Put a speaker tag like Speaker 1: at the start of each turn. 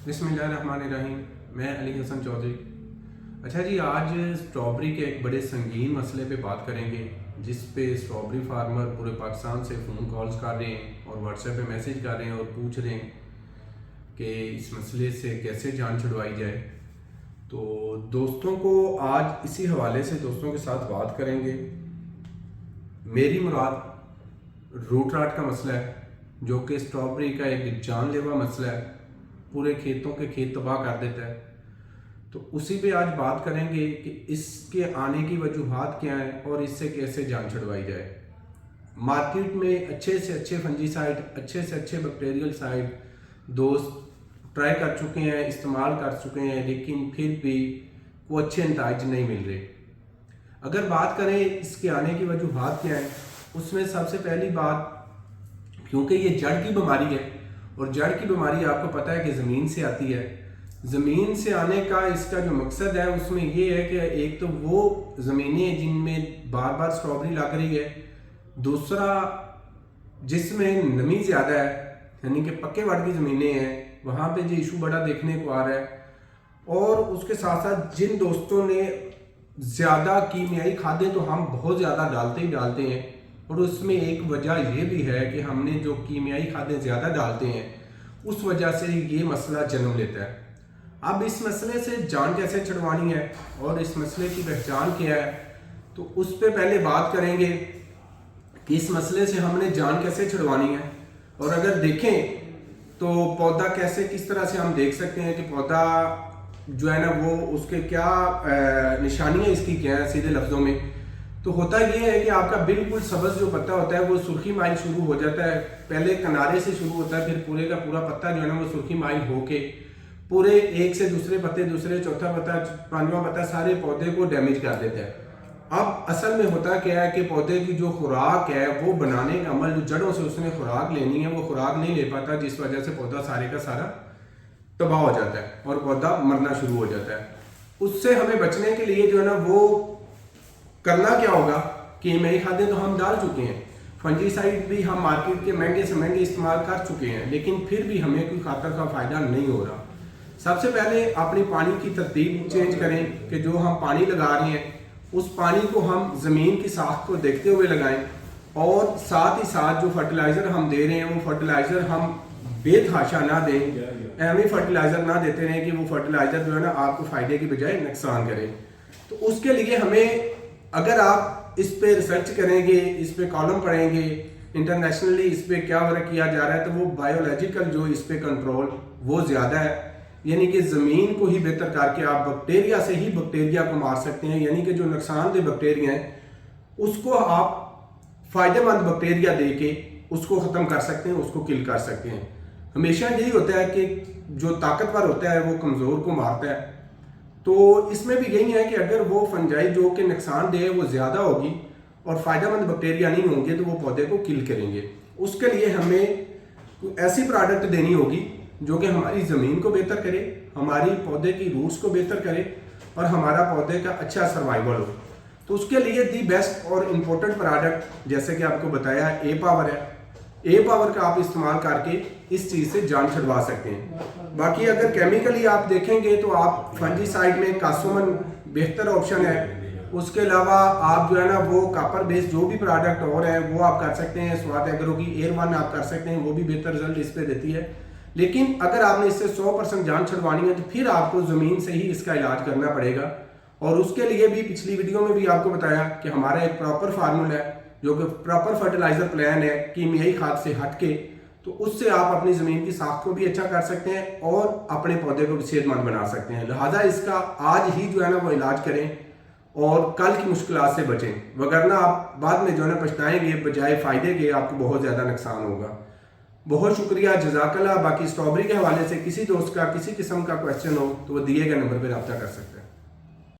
Speaker 1: बिस्मिल्लाहिर्रहमानिर्रहीम। मैं अली हसन चौधरी। अच्छा जी, आज स्ट्रॉबेरी के एक बड़े संगीन मसले पे बात करेंगे, जिस पे स्ट्रॉबेरी फार्मर पूरे पाकिस्तान से फ़ोन कॉल्स कर रहे हैं और व्हाट्सएप पे मैसेज कर रहे हैं और पूछ रहे हैं कि इस मसले से कैसे जान छुड़वाई जाए। तो दोस्तों को आज इसी हवाले से दोस्तों के साथ बात करेंगे। मेरी मुराद रूट राट का मसला है, जो कि स्ट्रॉबेरी का एक जानलेवा मसला है, पूरे खेतों के खेत तबाह कर देता है। तो उसी पे आज बात करेंगे कि इसके आने की वजूहात क्या हैं और इससे कैसे जान छुड़वाई जाए। मार्केट में अच्छे से अच्छे फंजीसाइड, अच्छे से अच्छे बैक्टीरियल साइड दोस्त ट्राई कर चुके हैं, इस्तेमाल कर चुके हैं, लेकिन फिर भी वो अच्छे नतीजे नहीं मिल रहे। अगर बात करें इसके आने की वजूहात क्या है, उसमें सबसे पहली बात, क्योंकि ये जड़ की बीमारी है और जड़ की बीमारी आपको पता है कि ज़मीन से आती है। ज़मीन से आने का इसका जो मकसद है उसमें ये है कि एक तो वो ज़मीनें जिनमें बार बार स्ट्रॉबेरी लग रही है, दूसरा जिसमें नमी ज़्यादा है, यानी कि पक्के वाट की ज़मीनें हैं, वहाँ पे जो इशू बड़ा देखने को आ रहा है। और उसके साथ साथ जिन दोस्तों ने ज़्यादा कीमियाई खादें तो हम बहुत ज़्यादा डालते ही डालते हैं, और उसमें एक वजह ये भी है कि हमने जो कीमियाई खादें ज़्यादा डालते हैं उस वजह से ये मसला जन्म लेता है। अब इस मसले से जान कैसे छुड़वानी है और इस मसले की पहचान क्या है, तो उस पर पहले बात करेंगे कि इस मसले से हमने जान कैसे छुड़वानी है। और अगर देखें तो पौधा कैसे, किस तरह से हम देख सकते हैं कि पौधा जो है ना वो उसके क्या निशानियाँ इसकी क्या हैं। सीधे लफ्ज़ों में तो होता ये है कि आपका बिल्कुल सब्ज़ जो पत्ता होता है वो सुर्खी माइल शुरू हो जाता है। पहले किनारे से शुरू होता है, फिर पूरे का पूरा पत्ता जो है ना वो सुर्खी माइल होके पूरे एक से दूसरे पत्ते, दूसरे चौथा पत्ता, पांचवा पत्ता, सारे पौधे को डैमेज कर देता है। अब असल में होता क्या है कि पौधे की जो खुराक है वो बनाने का अमल, जो जड़ों से उसने खुराक लेनी है वो खुराक नहीं ले पाता, जिस वजह से पौधा सारे का सारा तबाह हो जाता है और पौधा मरना शुरू हो जाता है। उससे हमें बचने के लिए जो है ना वो करना क्या होगा, कीमियाई खादें तो हम डाल चुके हैं, फंजीसाइड भी हम मार्केट के महंगे से महंगे इस्तेमाल कर चुके हैं, लेकिन फिर भी हमें कोई खातर का फ़ायदा नहीं हो रहा। सबसे पहले अपनी पानी की तरतीब चेंज करें कि जो हम पानी लगा रहे हैं उस पानी को हम ज़मीन की साख को देखते हुए लगाएं, और साथ ही साथ जो फर्टिलाइज़र हम दे रहे हैं वो फर्टिलाइज़र हम बेतहाशा ना दें, ऐवी फर्टिलाइज़र ना देते रहें कि वो फर्टिलाइज़र जो है ना आपको फ़ायदे की बजाय नुकसान करें। तो उसके लिए हमें, अगर आप इस पे रिसर्च करेंगे, इस पे कॉलम पढ़ेंगे, इंटरनेशनली इस पे क्या वर्क किया जा रहा है, तो वो बायोलॉजिकल जो इस पे कंट्रोल वो ज़्यादा है, यानी कि ज़मीन को ही बेहतर करके आप बैक्टीरिया से ही बैक्टीरिया को मार सकते हैं, यानी कि जो नुकसानदेह बैक्टीरिया हैं उसको आप फ़ायदेमंद बैक्टीरिया दे के उसको ख़त्म कर सकते हैं, उसको किल कर सकते हैं। हमेशा यही होता है कि जो ताकतवर होता है वो कमज़ोर को मारता है। तो इसमें भी यही है कि अगर वो फंजाई जो कि नुकसानदेह है वो ज़्यादा होगी और फ़ायदेमंद बैक्टीरिया नहीं होंगे तो वो पौधे को किल करेंगे। उसके लिए हमें ऐसी प्रोडक्ट देनी होगी जो कि हमारी ज़मीन को बेहतर करे, हमारी पौधे की रूट्स को बेहतर करे और हमारा पौधे का अच्छा सर्वाइवल हो। तो उसके लिए दी बेस्ट और इम्पोर्टेंट प्रोडक्ट, जैसे कि आपको बताया, ए पावर है। ए पावर का आप इस्तेमाल करके इस चीज़ से जान छुड़वा सकते हैं। बाकी अगर केमिकली आप देखेंगे तो आप फंजीसाइड में कासोमन बेहतर ऑप्शन है। उसके अलावा आप जो है ना वो कापर बेस्ड जो भी प्रोडक्ट और है वो आप कर सकते हैं। स्वाद एग्रो की एयर वन आप कर सकते हैं, वो भी बेहतर रिजल्ट इस पर देती है। लेकिन अगर आपने इससे 100% जान छुड़वानी है तो फिर आपको ज़मीन से ही इसका इलाज करना पड़ेगा। और उसके लिए भी पिछली वीडियो में भी आपको बताया कि हमारा एक प्रॉपर फार्मूला है, जो कि प्रॉपर फर्टिलाइज़र प्लान है कीमियाई खाद से हट के। तो उससे आप अपनी ज़मीन की साख को भी अच्छा कर सकते हैं और अपने पौधे को भी सेहतमंद बना सकते हैं। लिहाजा इसका आज ही जो है ना वो इलाज करें और कल की मुश्किलात से बचें, वगरना आप बाद में जो है ना पछताएंगे, बजाय फ़ायदे के आपको बहुत ज़्यादा नुकसान होगा। बहुत शुक्रिया, जज़ाकल्लाह। बाकी स्ट्रॉबेरी के हवाले से किसी दोस्त का किसी किस्म का क्वेश्चन हो तो वो दिए गए नंबर पर रब्ता कर सकते हैं।